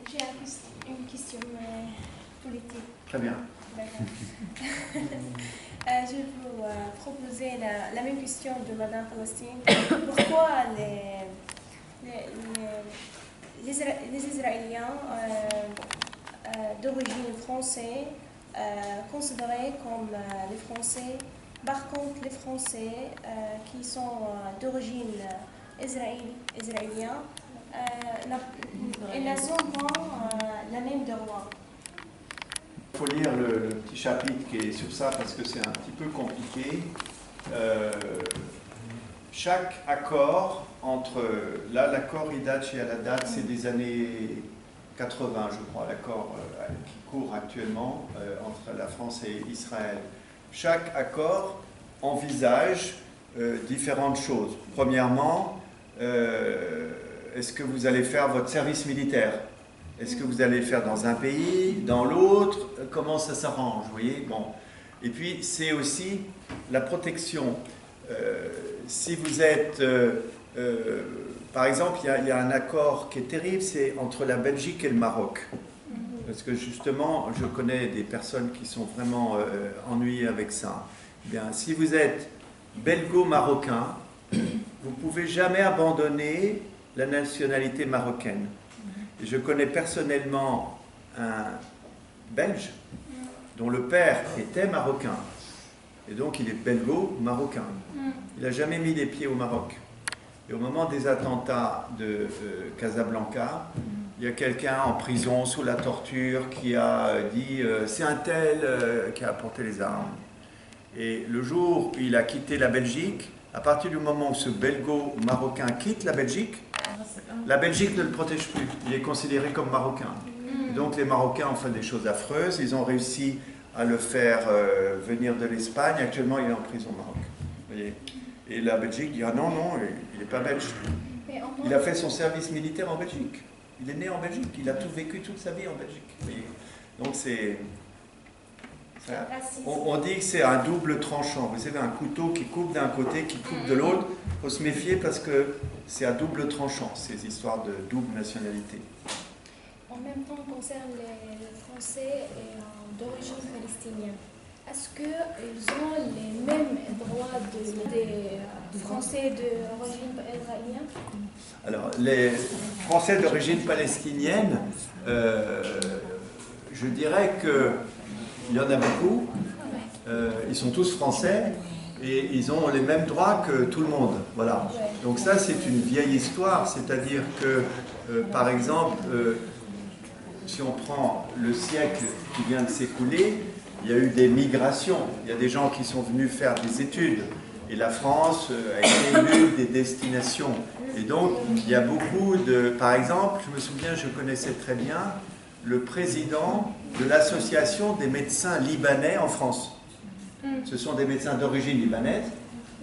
J'ai une question politique. Très bien. D'accord. Je vais vous proposer la même question de Madame Palestine. Pourquoi les Israéliens d'origine française considérés comme les Français, par contre les Français qui sont d'origine israélienne, ils n'ont pas la même droit. Il faut lire le petit chapitre qui est sur ça parce que c'est un petit peu compliqué. Chaque accord entre... Là, l'accord il date chez Al-Haddad, c'est des années 80, je crois, l'accord qui court actuellement entre la France et Israël. Chaque accord envisage différentes choses. Premièrement, est-ce que vous allez faire votre service militaire? Est-ce que vous allez le faire dans un pays, dans l'autre? Comment ça s'arrange, vous voyez? Bon. Et puis, c'est aussi la protection. Si vous êtes... par exemple, il y a un accord qui est terrible, c'est entre la Belgique et le Maroc. Parce que justement, je connais des personnes qui sont vraiment ennuyées avec ça. Eh bien, si vous êtes belgo-marocain, vous ne pouvez jamais abandonner la nationalité marocaine. Et je connais personnellement un Belge dont le père était marocain. Et donc, il est belgo-marocain. Il n'a jamais mis les pieds au Maroc. Et au moment des attentats de Casablanca, il y a quelqu'un en prison sous la torture qui a dit c'est un tel qui a apporté les armes. Et le jour où il a quitté la Belgique, à partir du moment où ce belgo-marocain quitte la Belgique ne le protège plus. Il est considéré comme marocain. Et donc les Marocains ont fait des choses affreuses. Ils ont réussi à le faire venir de l'Espagne. Actuellement, il est en prison au Maroc. Vous voyez. Et la Belgique dit ah non, il n'est pas belge. Il a fait son service militaire en Belgique. Il est né en Belgique. Il a tout vécu toute sa vie en Belgique. Vous voyez. Donc c'est... On dit que c'est un double tranchant. Vous savez, un couteau qui coupe d'un côté, qui coupe de l'autre. Il faut se méfier parce que c'est à double tranchant, ces histoires de double nationalité. En même temps, concerne les Français d'origine palestinienne, est-ce qu'ils ont les mêmes droits des Français d'origine israélienne? Alors, les Français d'origine palestinienne, je dirais qu'il y en a beaucoup. Ils sont tous français. Et ils ont les mêmes droits que tout le monde. Voilà. Donc ça, c'est une vieille histoire. C'est-à-dire que, par exemple, si on prend le siècle qui vient de s'écouler, il y a eu des migrations. Il y a des gens qui sont venus faire des études. Et la France a été l'une des destinations. Et donc, il y a beaucoup de... Par exemple, je me souviens, je connaissais très bien le président de l'association des médecins libanais en France. Ce sont des médecins d'origine libanaise,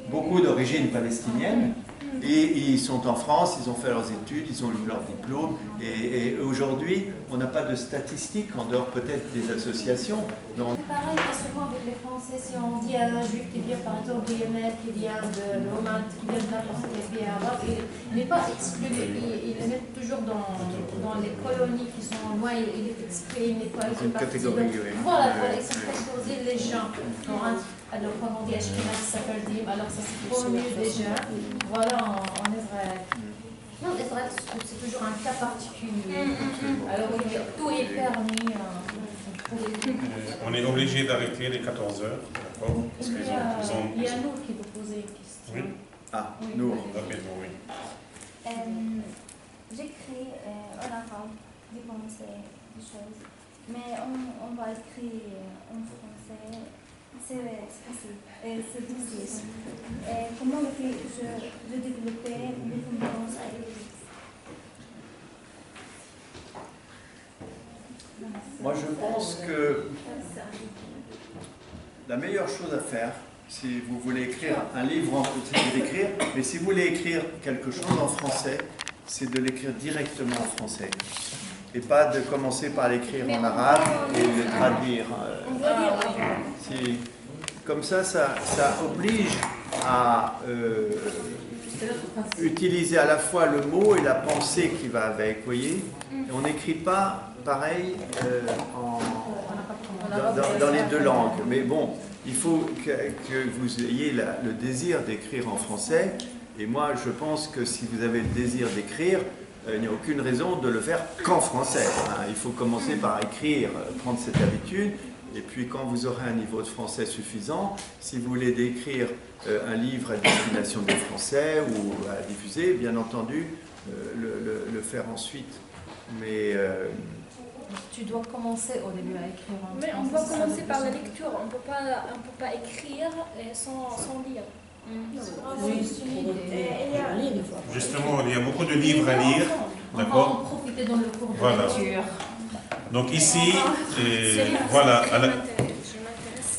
beaucoup d'origine palestinienne, et ils sont en France, ils ont fait leurs études, ils ont eu leur diplôme, et aujourd'hui, on n'a pas de statistiques en dehors peut-être des associations. Mais on- C'est pareil, pas souvent avec les Français, si on dit à un juif qui vient par exemple du Yémen, qui vient de l'Oman, qui vient de n'importe quel pays arabe, il n'est pas exclu, il le met toujours dans les colonies qui sont loin, il est exclu, il n'est pas C'est une catégorie, oui. Voilà, voilà, ils sont catégoriser les gens. Alors, comme on dit Ashkenaz, Sephardim, alors ça c'est connu déjà. Voilà, en Israël. Non, Israël, c'est toujours un cas particulier. Alors, tout est permis. On est obligé d'arrêter les 14 heures, d'accord? Parce qu'ils ont... Il y a Nour qui veut poser une question. Oui. Ah, nous. Rapidement, oui. J'écris en arabe, j'ai commencé des choses, mais on va écrire en français, c'est facile, c'est difficile. Comment je développer mes compétences à l'écrit? Moi, je pense que la meilleure chose à faire, si vous voulez écrire un livre, c'est d'écrire, mais si vous voulez écrire quelque chose en français, c'est de l'écrire directement en français. Et pas de commencer par l'écrire en arabe et le traduire. Comme ça oblige à utiliser à la fois le mot et la pensée qui va avec, vous voyez. Et on n'écrit pas pareil dans les deux langues. Mais bon, il faut que vous ayez le désir d'écrire en français. Et moi, je pense que si vous avez le désir d'écrire, il n'y a aucune raison de le faire qu'en français. Il faut commencer par écrire, prendre cette habitude. Et puis quand vous aurez un niveau de français suffisant, si vous voulez décrire un livre à destination des Français ou à diffuser, bien entendu, le faire ensuite. Mais tu dois commencer au début à écrire en Mais on doit commencer par la lecture, on ne peut pas écrire sans lire. Justement, il y a beaucoup de livres à lire, d'accord? On va en profiter dans le cours de lecture. Donc ici, voilà.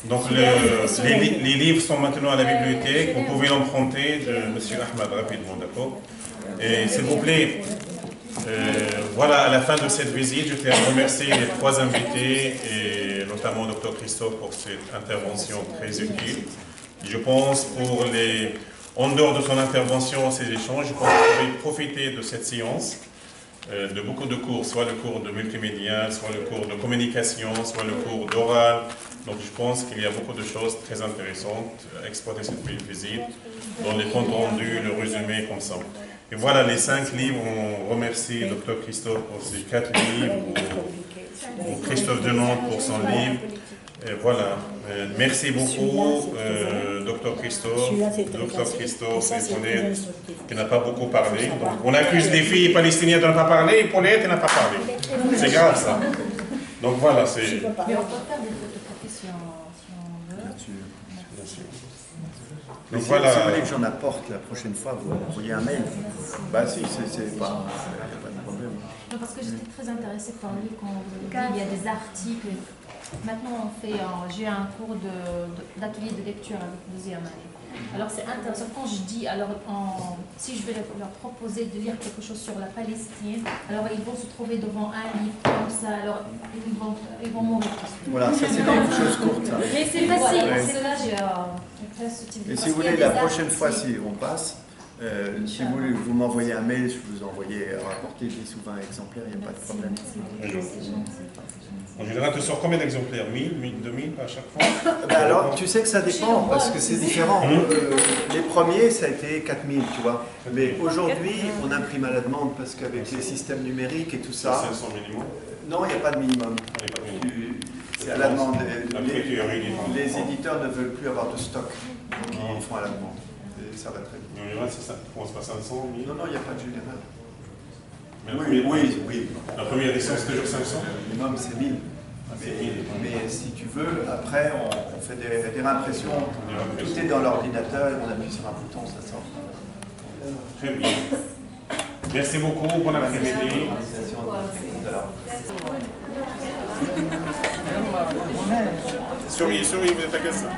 Donc les livres sont maintenant à la bibliothèque. Vous pouvez l'emprunter de M. Ahmad rapidement, d'accord? Et s'il vous plaît, voilà, à la fin de cette visite, je tiens à remercier les trois invités et notamment Dr Christophe pour cette intervention très utile. Je pense en dehors de son intervention, ces échanges, je pense que vous pouvez profiter de cette séance, de beaucoup de cours, soit le cours de multimédia, soit le cours de communication, soit le cours d'oral. Donc je pense qu'il y a beaucoup de choses très intéressantes à exploiter cette visite, dans les comptes rendus, le résumé comme ça. Et voilà les 5 livres, on remercie Dr Christophe pour ses 4 livres, ou Christophe de Nantes pour son livre. Et voilà, merci beaucoup Dr Christophe, Paulette, qui n'a pas beaucoup parlé. Donc, on accuse les filles palestiniennes de ne pas parler, et Paulette n'a pas parlé. C'est grave ça. Donc voilà, c'est... Mais on peut faire des photocopies si on veut. Bien sûr. Donc si, voilà. Si vous voulez que j'en apporte la prochaine fois, vous envoyez un mail. Bah si, c'est pas... Il n'y a pas de problème. Non, parce que j'étais très intéressée par lui quand vous dit, il y a des articles. Maintenant, j'ai un cours d'atelier de lecture avec deuxième année. Alors c'est intéressant. Quand je dis, alors si je vais leur proposer de lire quelque chose sur la Palestine, alors ils vont se trouver devant un livre comme ça, alors ils vont mourir. Voilà, ça c'est des choses courtes. Ça. Mais c'est facile, c'est là j'ai ce type de... Et si vous voulez, la prochaine fois, si on passe, si vous voulez, vous m'envoyez un mail, je vous envoyer rapporter 10 ou 20 exemplaires, il n'y a pas de problème. En général, tu sors combien d'exemplaires? 1000, 2000 à chaque fois? Ben alors, tu sais que ça dépend, parce que c'est différent. Les premiers, ça a été 4000, tu vois. Mais aujourd'hui, on imprime à la demande, parce qu'avec les systèmes numériques et tout ça... 500 minimum? Non, il n'y a pas de minimum. C'est à la demande. Les éditeurs ne veulent plus avoir de stock, donc ils font à la demande. Et ça va très bien. En général, c'est ça. Tu commences par 500, 1000? Non, il n'y a pas de général. Oui. La première édition, c'est toujours 500? Le minimum, c'est 1000. Mais si tu veux, après, on fait des réimpressions. Tout est dans l'ordinateur, on appuie sur un bouton, ça sort. Très bien. Merci beaucoup. Bon après-midi. Souris, vous êtes à ça.